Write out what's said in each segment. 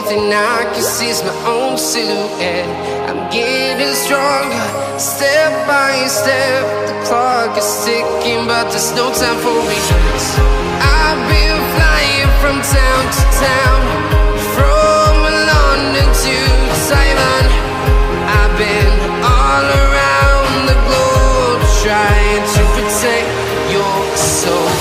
thing I can see is my own silhouette. I'm getting stronger, step by step. The clock is ticking, but there's no time for regrets. I've been flying from town to town, from London to Taiwan. I've been all around the globe, trying to protect your soul.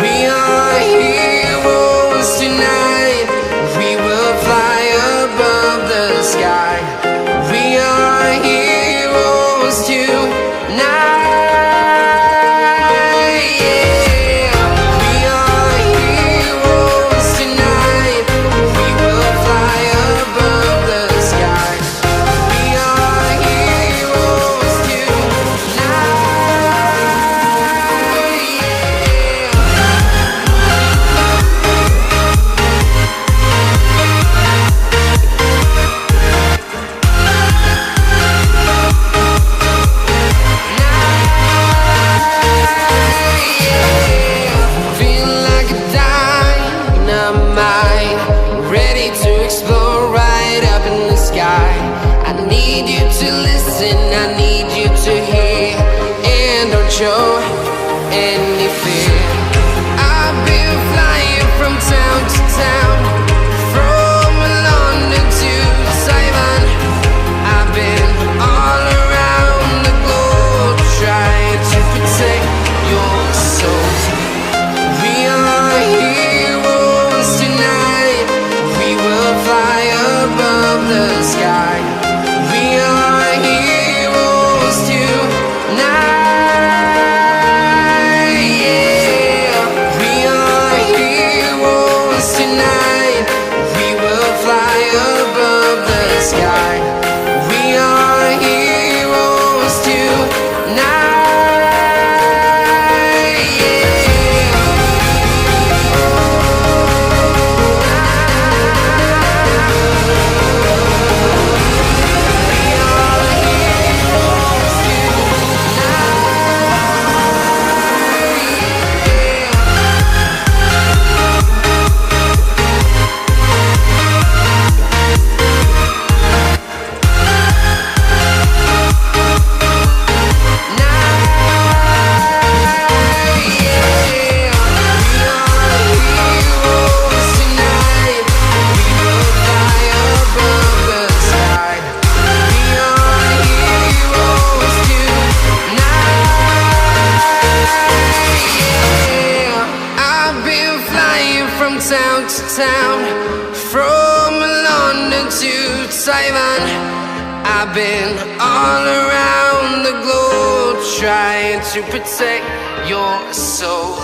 We are heroes tonight. We will fly above the sky. We are heroes tonight. Show any fear. I've been flying from town to town, from London to Taiwan. I've been all around the globe, trying to protect your soul. We are heroes tonight. We will fly above the sky. We are heroes tonight. Town to town, from London to Taiwan. I've been all around the globe, trying to protect your soul.